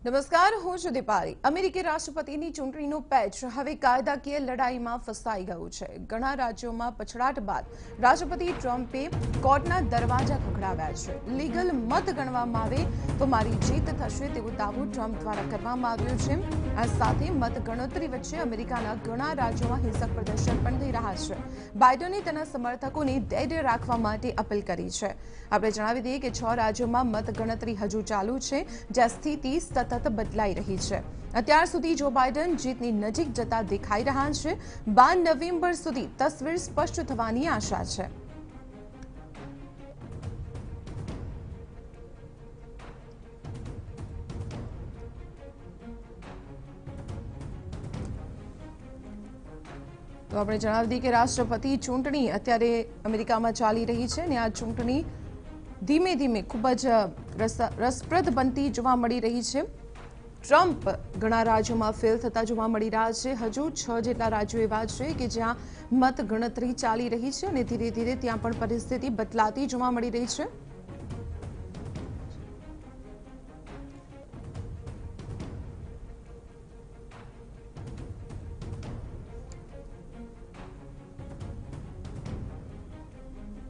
નમસ્કાર, હું છું દીપાલી। અમેરિકી રાષ્ટ્રપતિની ચૂંટણીનું પેચ હવે કાયદાકીય લડાઈમાં ફસાઈ ગયું છે। ઘણા રાજ્યોમાં પછડાટ બાદ રાષ્ટ્રપતિ ટ્રમ્પે કોર્ટના દરવાજા ખખડાવ્યા છે। લીગલ મત ગણવામાં આવે તો મારી જીત થશે તેવો દાવો ટ્રમ્પ દ્વારા કરવામાં આવ્યો છે। આ સાથે મતગણતરી વચ્ચે અમેરિકાના ઘણા રાજ્યોમાં હિંસક પ્રદર્શન પણ થઈ રહ્યા છે। બાઇડને તેના સમર્થકોને ધૈર્ય રાખવા માટે અપીલ કરી છે। આપણે જણાવી દઈએ કે 6 રાજ્યોમાં મતગણતરી હજુ ચાલુ છે, જ્યાં સ્થિતિ સતત બદલાઈ રહી છે। અત્યાર સુધી જો બાઇડન જીતની નજીક જતા દેખાઈ રહ્યા છે। 12 નવેમ્બર સુધી તસવીર સ્પષ્ટ થવાની આશા છે। તો આપણે જણાવી દઈએ કે રાષ્ટ્રપતિ ચૂંટણી અત્યારે અમેરિકામાં ચાલી રહી છે અને આ ચૂંટણી ધીમે ધીમે ખૂબ જ રસપ્રદ બનતી જોવા મળી રહી છે। ટ્રમ્પ ઘણા રાજ્યોમાં ફેલ થતા જોવા મળી રહ્યા છે। હજુ 6 જેટલા રાજ્યો એવા છે કે જ્યાં મતગણતરી ચાલી રહી છે અને ધીરે ધીરે ત્યાં પણ પરિસ્થિતિ બદલાતી જોવા મળી રહી છે।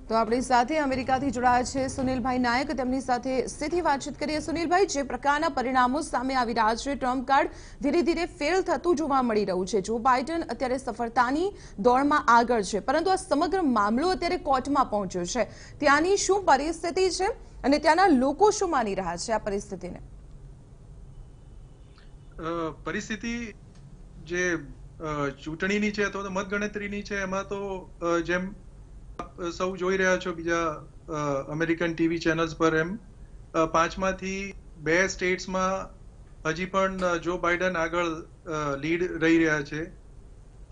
તો આપણી સાથે અમેરિકાથી જોડાયા છે સુનિલભાઈ નાયક। તેમની સાથે સીધી વાતચીત કરીએ। સુનિલભાઈ, જે પ્રકારના પરિણામો સામે આવી રહ્યા છે, ટ્રમ્પ કાર્ડ ધીરે ધીરે ફેલ થતું જોવા મળી રહ્યું છે। જો બાઇડન અત્યારે સફળતાની દોડમાં આગળ છે, પરંતુ આ સમગ્ર મામલો અત્યારે કોર્ટમાં પહોંચ્યો છે। ત્યાંની શું પરિસ્થિતિ છે અને ત્યાંના લોકો શું માની રહ્યા છે આ પરિસ્થિતિને? પરિસ્થિતિ જે ચૂંટણીની છે અથવા તો મતગણતરીની છે, એમાં તો જેમ સૌ જોઈ રહ્યા છો બીજા અમેરિકન ટીવી ચેનલ્સ પર, એમ 5માંથી 2 સ્ટેટ્સમાં હજી પણ જો બાઇડન આગળ લીડ રહી રહ્યા છે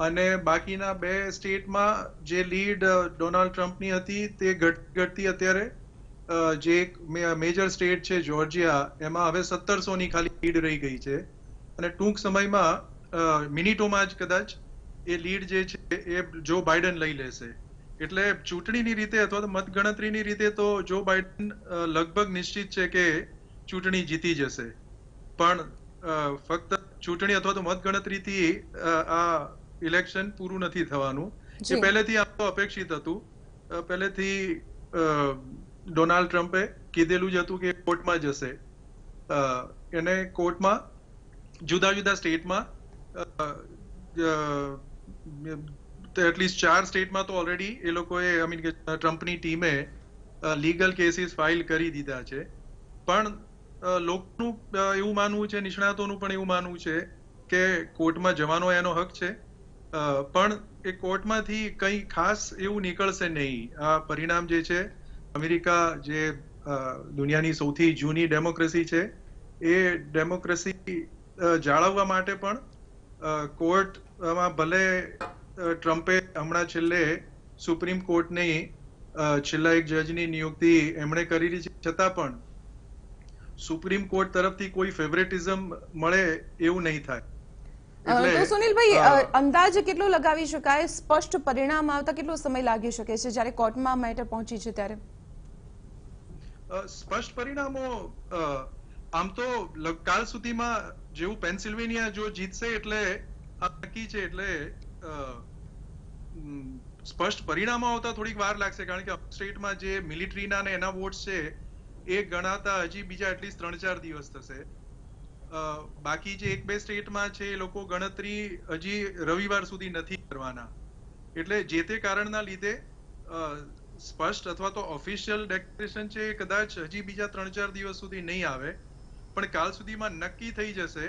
અને બાકીના 2 સ્ટેટમાં જે લીડ ડોનાલ્ડ ટ્રમ્પની હતી તે ઘટતી અત્યારે જે એક મેજર સ્ટેટ છે જોર્જિયા, એમાં હવે 1700ની ખાલી લીડ રહી ગઈ છે અને ટૂંક સમયમાં મિનિટોમાં જ કદાચ એ લીડ જે છે એ જો બાઇડન લઈ લેશે। એટલે ચૂંટણીની રીતે અથવા તો મતગણતરીની રીતે તો જો બાઇડન લગભગ નિશ્ચિત છે કે ચૂંટણી જીતી જશે, પણ ફક્ત ચૂંટણી અથવા તો મતગણતરીથી આ ઇલેક્શન પૂરું નથી થવાનું। જે પહેલેથી આ તો અપેક્ષિત હતું। પહેલેથી ડોનાલ્ડ ટ્રમ્પે કીધેલું જ હતું કે કોર્ટમાં જશે। એને કોર્ટમાં જુદા જુદા સ્ટેટમાં એટલીસ્ટ 4 સ્ટેટમાં તો ઓલરેડી એ લોકોએ ટ્રમ્પની ટીમે લીગલ કેસીસ ફાઇલ કરી દીધા છે। પણ લોકોનું એવું માનવું છે, નિષ્ણાતોનું પણ એવું માનવું છે કે કોર્ટમાં જવાનો એનો હક છે, પણ એ કોર્ટમાંથી કંઈ ખાસ એવું નીકળશે નહીં। આ પરિણામ જે છે, અમેરિકા જે દુનિયાની સૌથી જૂની ડેમોક્રેસી છે, એ ડેમોક્રેસી જાળવવા માટે પણ કોર્ટમાં ભલે ટ્રમ્પે હમણાં છેલ્લે સુપ્રીમ કોર્ટની છેલ્લા એક જજની નિયુક્તિ એમણે કરી છે, છતાં પણ સુપ્રીમ કોર્ટ તરફથી કોઈ ફેવરેટિઝમ મળે એવું નહીં થાય। તો સુનિલભાઈ, અંદાજે કેટલો લગાવી શકાય? સ્પષ્ટ પરિણામ આવતા કેટલો સમય લાગી શકે છે જ્યારે કોર્ટમાં મેટર પહોંચી છે ત્યારે? સ્પષ્ટ પરિણામો આમ તો કાલ સુધીમાં જેવું પેન્સિલ્વેનિયા જો જીતશે એટલે આ નક્કી છે, એટલે સ્પષ્ટ પરિણામો આવતા થોડીક વાર લાગશે, કારણ કે સ્ટેટમાં જે મિલિટરીના ને એના વોટ્સ છે એ ગણાતા હજી બીજા એટલીસ્ટ 3-4 દિવસ થશે। બાકી જે 1-2 સ્ટેટમાં છે એ લોકો ગણતરી હજી રવિવાર સુધી નથી કરવાના। એટલે જે તે કારણના લીધે સ્પષ્ટ અથવા તો ઓફિશિયલ ડેક્લેરેશન છે એ કદાચ હજી બીજા 3-4 દિવસ સુધી નહીં આવે, પણ કાલ સુધીમાં નક્કી થઈ જશે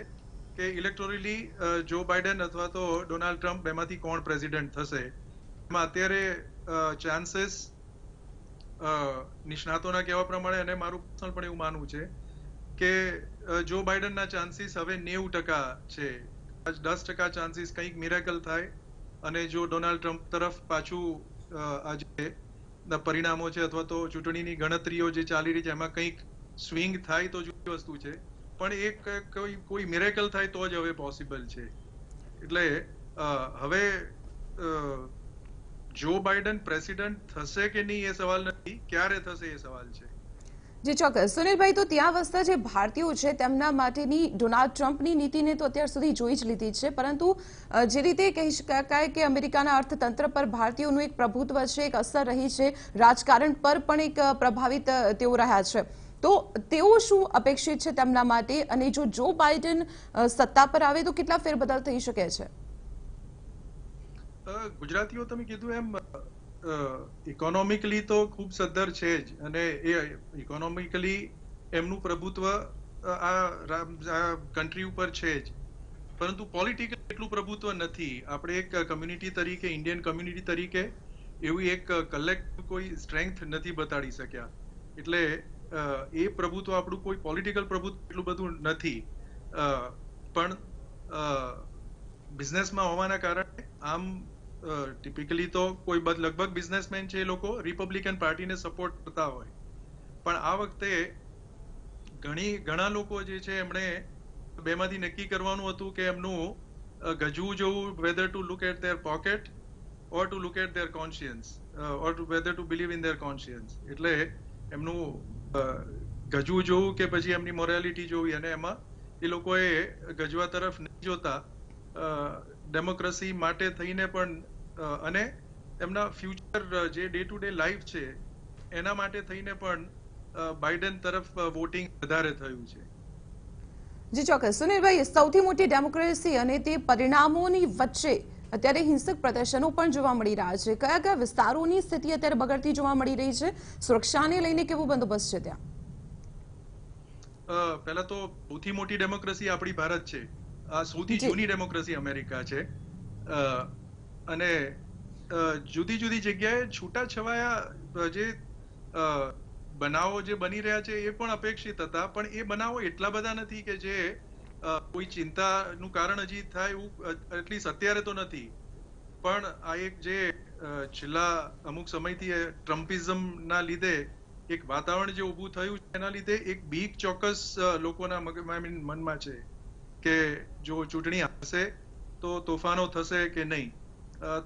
કે ઇલેક્ટોરલી જો બાઇડન અથવા તો ડોનાલ્ડ ટ્રમ્પ બેમાંથી કોણ પ્રેસિડેન્ટ થશે। એમાં અત્યારે ચાન્સીસ નિષ્ણાતોના કહેવા પ્રમાણે, અને મારું પર્સનલ પણ એવું માનવું છે કે જો બાઇડનના ચાન્સીસ હવે 90% છે। 10% ચાન્સીસ કંઈક મિરેકલ થાય અને જો ડોનાલ્ડ ટ્રમ્પ તરફ પાછું આ જે પરિણામો છે અથવા તો ચૂંટણીની ગણતરીઓ જે ચાલી રહી છે એમાં કંઈક સ્વિંગ થાય તો જુદી વસ્તુ છે, પણ એ કોઈ મિરેકલ થાય તો જ હવે પોસિબલ છે। એટલે હવે જો બાઇડન પ્રેસિડેન્ટ થશે કે નહીં એ સવાલ નથી, ક્યારે થશે એ સવાલ છે। જી ચોક્કસ સુનિલભાઈ, તો ત્યાં વસતા જે ભારતીયો છે તેમના માટેની ડોનાલ્ડ ટ્રમ્પની નીતિને તો અત્યાર સુધી જોઈ જ લીધી છે, પરંતુ જે રીતે કહી શકાય કે અમેરિકાના અર્થતંત્ર પર ભારતીયોનું એક પ્રભુત્વ છે, એક અસર રહી છે, રાજકારણ પર પણ એક પ્રભાવિત તેઓ રહ્યા છે, તો તેઓ શું અપેક્ષિત છે તેમના માટે, અને જો બાઇડન સત્તા પર આવે તો કેટલા ફેરબદલ થઈ શકે છે? ગુજરાતીઓ તમે કીધું એમ ઇકોનોમિકલી તો ખૂબ સદ્ધર છે જ, અને એ ઇકોનોમિકલી એમનું પ્રભુત્વ આ કન્ટ્રી ઉપર છે જ, પરંતુ પોલિટિકલ એટલું પ્રભુત્વ નથી. આપણે એક કમ્યુનિટી તરીકે, ઇન્ડિયન કમ્યુનિટી તરીકે એવી એક કલેક્ટિવ કોઈ સ્ટ્રેન્થ નથી બતાડી શક્યા. એટલે એ પ્રભુત્વ આપણું કોઈ પોલિટિકલ પ્રભુત્વ એટલું બધું નથી, પણ બિઝનેસમાં હોવાના કારણે આમ ટિપિકલી તો કોઈ લગભગ બિઝનેસમેન છે એ લોકો રિપબ્લિકન પાર્ટીને સપોર્ટ કરતા હોય, પણ આ વખતે ઘણા લોકો જે છે એમણે બેમાંથી નક્કી કરવાનું હતું કે એમનું ગજવું જોવું, whether to look at their pocket or to look at their conscience, or whether to believe in their conscience. એટલે એમનું ગજવું જોવું કે પછી એમની મોરાલિટી જોવી, અને એમાં એ લોકોએ ગજવા તરફ નહીં જોતા ડેમોક્રેસી માટે થઈને પણ અને એમના ફ્યુચર જે ડે ટુ ડે લાઈફ છે એના માટે થઈને પણ બાઇડન તરફ વોટિંગ વધારે થયું છે. જી ચોક્કસ સુનિલભાઈ, સૌથી મોટી ડેમોક્રેસી અને તે પરિણામોની વચ્ચે અત્યારે હિંસક પ્રદર્શનો પણ જોવા મળી રહ્યા છે. કયા કયા વિસ્તારોની સ્થિતિ અત્યારે બગડતી જોવા મળી રહી છે? સુરક્ષાને લઈને કેવો બંદોબસ્ત છે ત્યાં? પહેલા તો સૌથી મોટી ડેમોક્રેસી આપણી ભારત છે. આ સૌથી જૂની ડેમોક્રેસી અમેરિકા છે, અને જુદી જુદી જગ્યાએ છૂટાછવાયા જે બનાવો જે બની રહ્યા છે એ પણ અપેક્ષિત હતા, પણ એ બનાવો એટલા બધા નથી કે જે કોઈ ચિંતાનું કારણ હજી થાય એવું એટલીસ્ટ અત્યારે તો નથી. પણ આ એક જે છેલ્લા અમુક સમયથી ટ્રમ્પિઝમના લીધે એક વાતાવરણ જે ઊભું થયું છે એના લીધે એક બીક ચોક્કસ લોકોના મનમાં છે કે જો ચૂંટણી હશે તો તોફાનો થશે કે નહીં.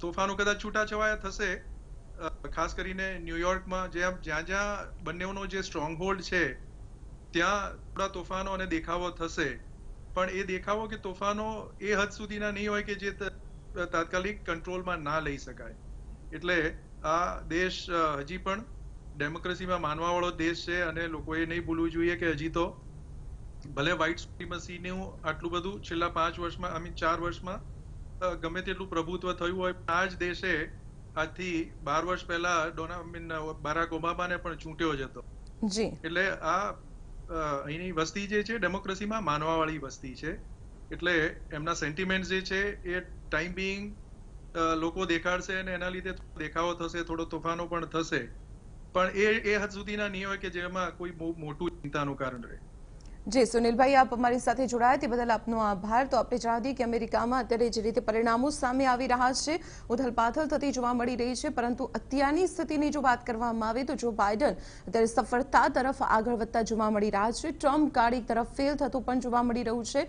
તોફાનો કદાચ છૂટાછવાયા થશે, ખાસ કરીને ન્યુયોર્કમાં જ્યાં જ્યાં બંનેનો જે સ્ટ્રોંગ હોલ્ડ છે ત્યાં થોડા તોફાનો અને દેખાવો થશે, પણ એ દેખાવો કે તોફાનો એ હદ સુધીના નહીં હોય કે જે તાત્કાલિક કંટ્રોલમાં ના લઈ શકાય. એટલે આ દેશ હજી પણ ડેમોક્રેસીમાં માનવા વાળો દેશ છે, અને લોકોએ નહીં ભૂલવું જોઈએ કે હજી તો ભલે વ્હાઇટ સુપ્રીમસીનું આટલું બધું છેલ્લા 5 વર્ષમાં 4 વર્ષમાં ગમે તેટલું પ્રભુત્વ થયું હોય, આ જ દેશે આજથી 12 વર્ષ પહેલા બારાક ઓબામાને પણ ચૂંટ્યો જ હતો. એટલે આ અહીંની વસ્તી જે છે ડેમોક્રેસીમાં માનવા વાળી વસ્તી છે, એટલે એમના સેન્ટિમેન્ટ જે છે એ ટાઈમ બિંગ લોકો દેખાડશે, અને એના લીધે દેખાવો થશે, થોડો તોફાનો પણ થશે, પણ એ હદ સુધીના નહીં હોય કે જેમાં કોઈ બહુ મોટું ચિંતાનું કારણ રહે. જી સુનિલભાઈ, આપ અમારી સાથે જોડાયા તે બદલ આપનો આભાર. તો આપણે જણાવી કે અમેરિકામાં અત્યારે જે રીતે પરિણામો સામે આવી રહ્યા છે, ઉથલપાથલ થતી જોવા મળી રહી છે, પરંતુ અત્યારની સ્થિતિની જો વાત કરવામાં આવે તો જો બાઇડન અત્યારે સફળતા તરફ આગળ વધતા જોવા મળી રહ્યા છે, ટ્રમ્પ ગાડી તરફ ફેલ થતું પણ જોવા મળી રહ્યું છે.